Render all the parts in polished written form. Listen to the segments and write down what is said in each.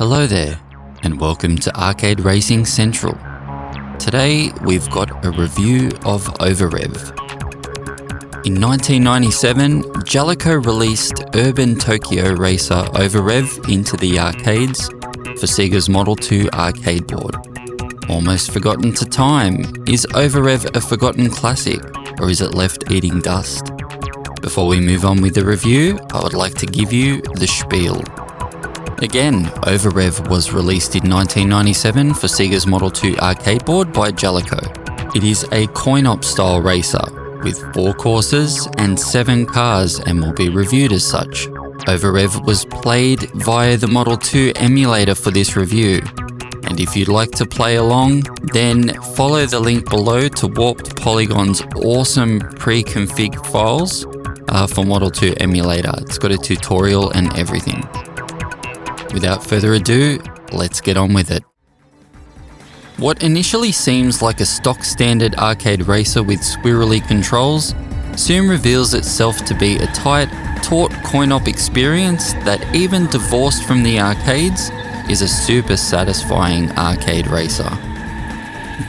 Hello there, and welcome to Arcade Racing Central. Today we've got a review of Over REV. In 1997, Jaleco released Urban Tokyo racer Over REV into the arcades for SEGA's Model 2 arcade board. Almost forgotten to time, is Over REV a forgotten classic, or is it left eating dust? Before we move on with the review, I would like to give you the spiel. Again, Over REV was released in 1997 for SEGA's Model 2 arcade board by Jaleco. It is a coin-op style racer with 4 courses and 7 cars and will be reviewed as such. Over REV was played via the Model 2 emulator for this review, and if you'd like to play along, then follow the link below to warp to Polygon's awesome pre-config files for Model 2 emulator. It's got a tutorial and everything. Without further ado, let's get on with it. What initially seems like a stock standard arcade racer with squirrely controls soon reveals itself to be a tight, taut coin-op experience that, even divorced from the arcades, is a super satisfying arcade racer.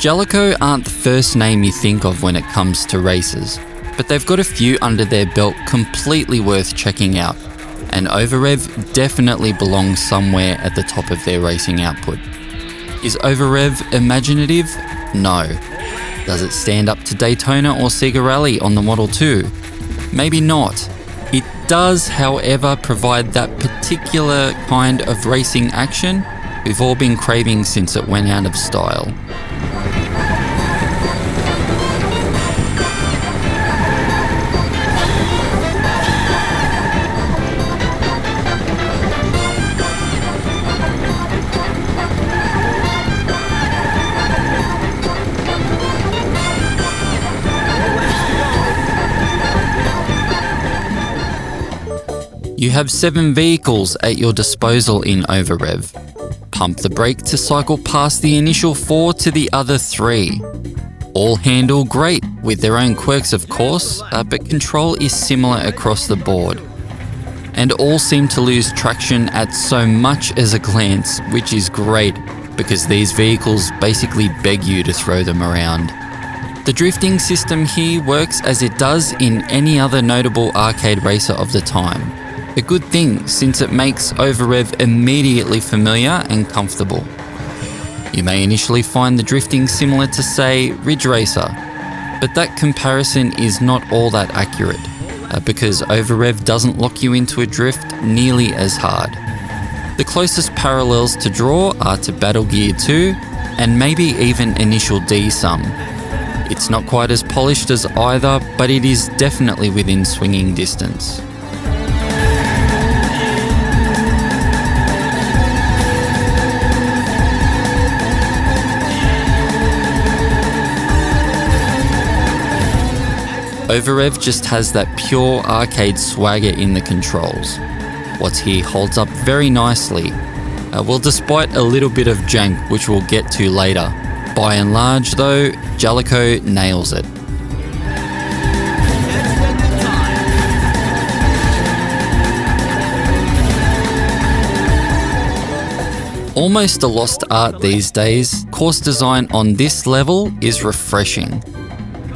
Jaleco aren't the first name you think of when it comes to racers, but they've got a few under their belt completely worth checking out. And Over REV definitely belongs somewhere at the top of their racing output. Is Over REV imaginative? No. Does it stand up to Daytona or SEGA Rally on the Model 2? Maybe not. It does, however, provide that particular kind of racing action we've all been craving since it went out of style. You have 7 vehicles at your disposal in Over REV. Pump the brake to cycle past the initial 4 to the other 3. All handle great, with their own quirks of course, but control is similar across the board. And all seem to lose traction at so much as a glance, which is great, because these vehicles basically beg you to throw them around. The drifting system here works as it does in any other notable arcade racer of the time. A good thing, since it makes Over REV immediately familiar and comfortable. You may initially find the drifting similar to, say, Ridge Racer, but that comparison is not all that accurate, because Over REV doesn't lock you into a drift nearly as hard. The closest parallels to draw are to Battle Gear 2, and maybe even Initial D some. It's not quite as polished as either, but it is definitely within swinging distance. Over REV just has that pure arcade swagger in the controls. What's here holds up very nicely, well, despite a little bit of jank, which we'll get to later. By and large though, Jaleco nails it. Almost a lost art these days, course design on this level is refreshing.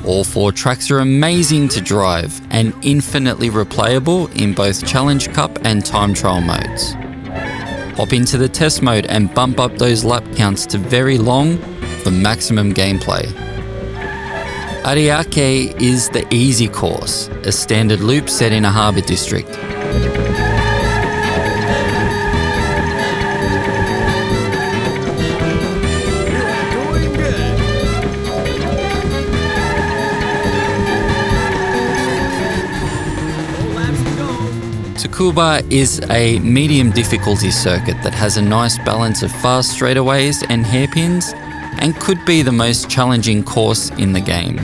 All 4 tracks are amazing to drive and infinitely replayable in both Challenge Cup and Time Trial modes. Hop into the test mode and bump up those lap counts to very long for maximum gameplay. Ariake is the easy course, a standard loop set in a harbour district. Tsukuba is a medium difficulty circuit that has a nice balance of fast straightaways and hairpins, and could be the most challenging course in the game.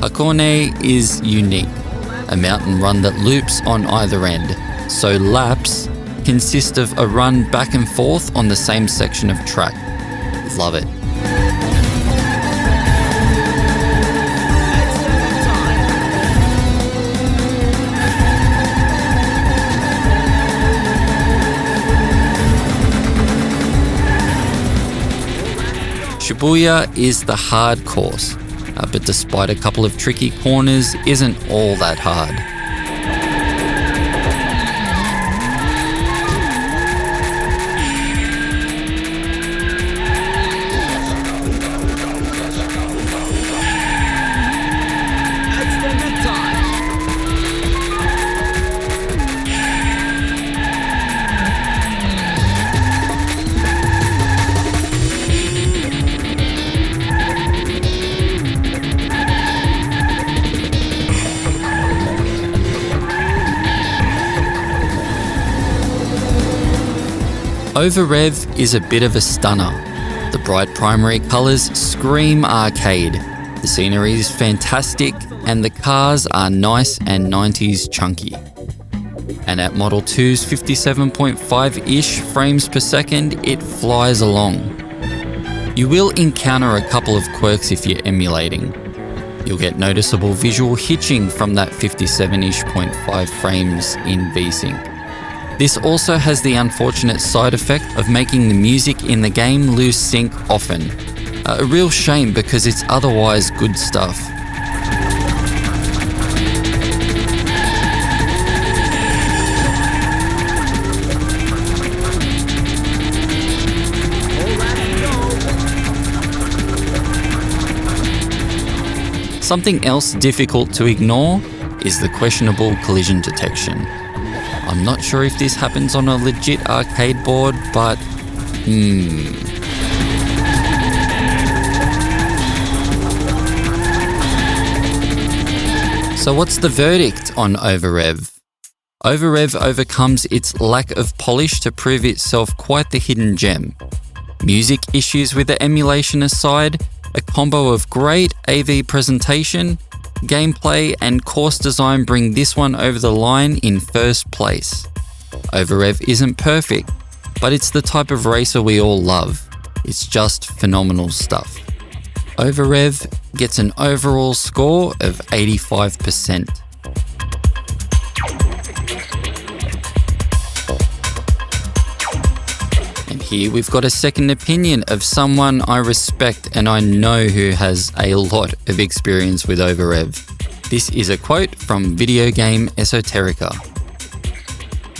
Hakone is unique. A mountain run that loops on either end, so laps, consist of a run back and forth on the same section of track. Love it. Shibuya is the hard course, but despite a couple of tricky corners, isn't all that hard. Over REV is a bit of a stunner. The bright primary colours scream arcade, the scenery is fantastic, and the cars are nice and 90s chunky. And at Model 2's 57.5-ish frames per second, it flies along. You will encounter a couple of quirks if you're emulating. You'll get noticeable visual hitching from that 57-ish 0.5 frames in VSync. This also has the unfortunate side effect of making the music in the game lose sync often. A real shame because it's otherwise good stuff. Something else difficult to ignore is the questionable collision detection. I'm not sure if this happens on a legit arcade board, but So what's the verdict on Over REV? Over REV overcomes its lack of polish to prove itself quite the hidden gem. Music issues with the emulation aside, a combo of great AV presentation, gameplay and course design bring this one over the line in first place. Over REV isn't perfect, but it's the type of racer we all love. It's just phenomenal stuff. Over REV gets an overall score of 85%. And here we've got a second opinion of someone I respect and I know who has a lot of experience with Over REV. This is a quote from Video Game Esoterica.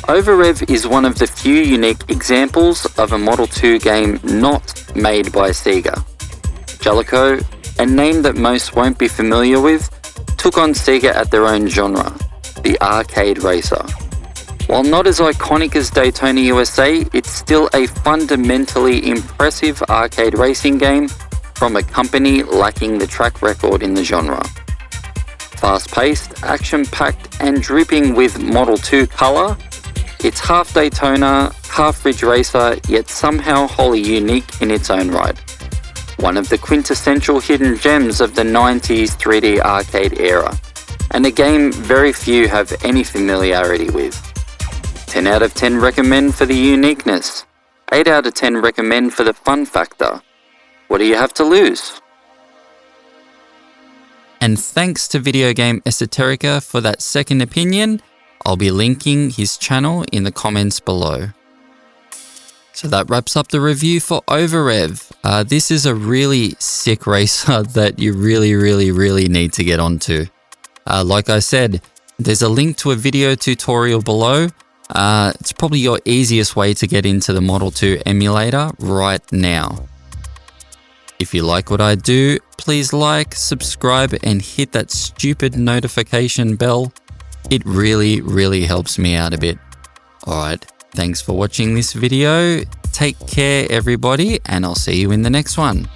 Over REV is one of the few unique examples of a Model 2 game not made by SEGA. Jaleco, a name that most won't be familiar with, took on SEGA at their own genre, the arcade racer. While not as iconic as Daytona USA, it's still a fundamentally impressive arcade racing game from a company lacking the track record in the genre. Fast-paced, action-packed and dripping with Model 2 colour, it's half Daytona, half Ridge Racer, yet somehow wholly unique in its own right. One of the quintessential hidden gems of the 90s 3D arcade era, and a game very few have any familiarity with. 10 out of 10 recommend for the uniqueness. 8 out of 10 recommend for the fun factor. What do you have to lose? And thanks to Video Game Esoterica for that second opinion. I'll be linking his channel in the comments below. So that wraps up the review for Over REV. This is a really sick racer that you really need to get onto. Like I said, there's a link to a video tutorial below. It's probably your easiest way to get into the Model 2 emulator right now. If you like what I do, please like, subscribe, and hit that stupid notification bell. It really helps me out a bit. Alright, thanks for watching this video. Take care everybody, and I'll see you in the next one.